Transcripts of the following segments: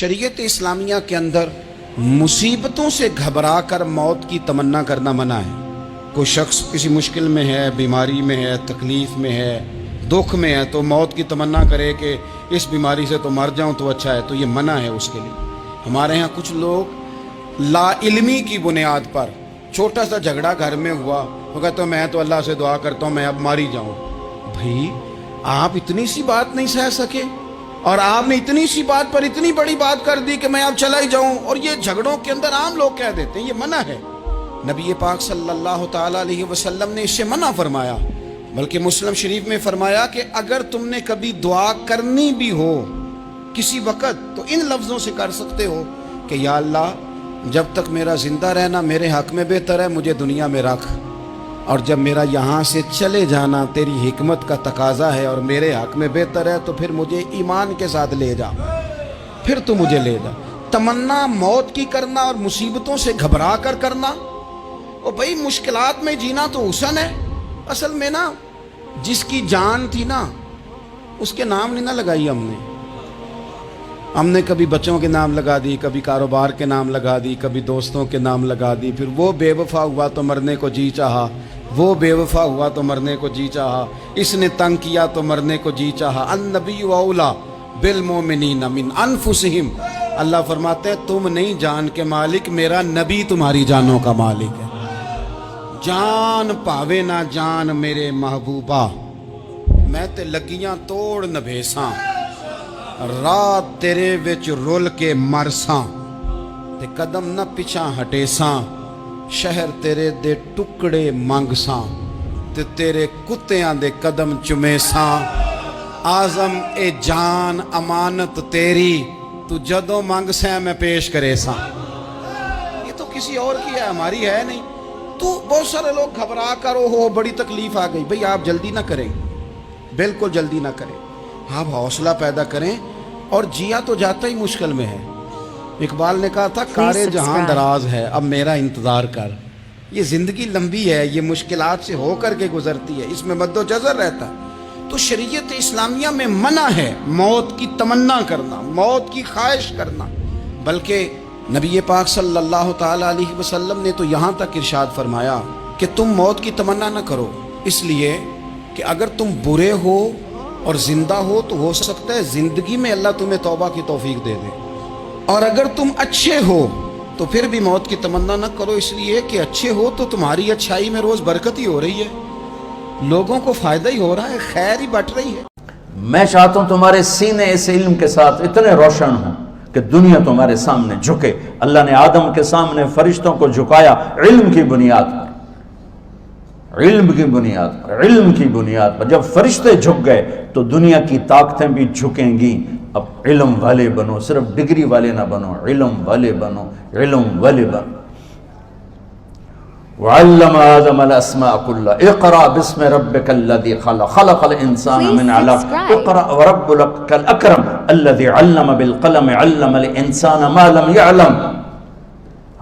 شریعت اسلامیہ کے اندر مصیبتوں سے گھبرا کر موت کی تمنا کرنا منع ہے۔ کوئی شخص کسی مشکل میں ہے، بیماری میں ہے، تکلیف میں ہے، دکھ میں ہے، تو موت کی تمنا کرے کہ اس بیماری سے تو مر جاؤں تو اچھا ہے، تو یہ منع ہے اس کے لیے۔ ہمارے ہاں کچھ لوگ لا علمی کی بنیاد پر چھوٹا سا جھگڑا گھر میں ہوا، وہ کہتا میں تو اللہ سے دعا کرتا ہوں میں اب ماری جاؤں۔ بھائی آپ اتنی سی بات نہیں سہ سکے، اور آپ نے اتنی سی بات پر اتنی بڑی بات کر دی کہ میں اب چلا ہی جاؤں، اور یہ جھگڑوں کے اندر عام لوگ کہہ دیتے ہیں، یہ منع ہے۔ نبی پاک صلی اللہ تعالیٰ علیہ وسلم نے اس سے منع فرمایا، بلکہ مسلم شریف میں فرمایا کہ اگر تم نے کبھی دعا کرنی بھی ہو کسی وقت تو ان لفظوں سے کر سکتے ہو کہ یا اللہ جب تک میرا زندہ رہنا میرے حق میں بہتر ہے، مجھے دنیا میں رکھ، اور جب میرا یہاں سے چلے جانا تیری حکمت کا تقاضا ہے اور میرے حق میں بہتر ہے تو پھر مجھے ایمان کے ساتھ لے جا، پھر تو مجھے لے جا۔ تمنا موت کی کرنا اور مصیبتوں سے گھبرا کر کرنا، اور بھائی مشکلات میں جینا تو حسن ہے۔ اصل میں نا جس کی جان تھی نا اس کے نام نہیں نہ لگائی ہم نے کبھی بچوں کے نام لگا دی، کبھی کاروبار کے نام لگا دی، کبھی دوستوں کے نام لگا دی، پھر وہ بے وفا ہوا تو مرنے کو جی چاہا، وہ بے وفا ہوا تو مرنے کو جی چاہا، اس نے تنگ کیا تو مرنے کو جی چاہا۔ النبی اولیٰ بالمؤمنین من انفسہم، اللہ فرماتے ہیں تم نہیں جان کے مالک، میرا نبی تمہاری جانوں کا مالک ہے۔ جان پاوے نہ جان میرے محبوبہ، میں تے لگیاں توڑ نبھیساں، رات تیرے وچ رول کے مرساں، تے قدم نہ پچھا ہٹیساں، شہر تیرے دے ٹکڑے منگساں، تے تیرے کتیاں دے قدم چمیساں۔ آزم اے جان امانت تیری، تو جدوں منگ سیں میں پیش کرے ساں۔ یہ تو کسی اور کی ہے، ہماری ہے نہیں۔ تو بہت سارے لوگ گھبرا کر ہو بڑی تکلیف آ گئی، بھئی آپ جلدی نہ کریں، بالکل جلدی نہ کریں، آپ حوصلہ پیدا کریں، اور جیا تو جاتا ہی مشکل میں ہے۔ اقبال نے کہا تھا کارِ جہاں دراز ہے اب میرا انتظار کر۔ یہ زندگی لمبی ہے، یہ مشکلات سے ہو کر کے گزرتی ہے، اس میں مد و جزر رہتا ہے۔ تو شریعت اسلامیہ میں منع ہے موت کی تمنا کرنا، موت کی خواہش کرنا، بلکہ نبی پاک صلی اللہ تعالیٰ علیہ وسلم نے تو یہاں تک ارشاد فرمایا کہ تم موت کی تمنا نہ کرو، اس لیے کہ اگر تم برے ہو اور زندہ ہو تو ہو سکتا ہے زندگی میں اللہ تمہیں توبہ کی توفیق دے دے، اور اگر تم اچھے ہو تو پھر بھی موت کی تمنا نہ کرو، اس لیے کہ اچھے ہو تو تمہاری اچھائی میں روز برکت ہی ہو رہی ہے، لوگوں کو فائدہ ہی ہو رہا ہے، خیر ہی بٹ رہی ہے۔ میں چاہتا ہوں تمہارے سینے اس علم کے ساتھ اتنے روشن ہوں کہ دنیا تمہارے سامنے جھکے۔ اللہ نے آدم کے سامنے فرشتوں کو جھکایا علم کی بنیاد پر، علم کی بنیاد پر، علم کی بنیاد پر۔ جب فرشتے جھک گئے تو دنیا کی طاقتیں بھی جھکیں گی۔ اب علم والے بنو، صرف ڈگری والے نہ بنو، علم والے بنو، علم والے بنو۔ وعلم آدم الاسماء كلها اقرأ باسم ربك الذي خلق خلق الانسان من علق اقرأ وربك الاكرم الذي علم بالقلم علم الانسان ما لم يعلم۔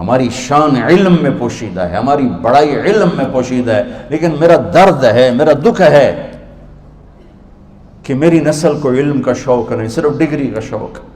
ہماری شان علم میں پوشیدہ ہے، ہماری بڑائی علم میں پوشیدہ ہے، لیکن میرا درد ہے، میرا دکھ ہے کہ میری نسل کو علم کا شوق نہیں، صرف ڈگری کا شوق ہے۔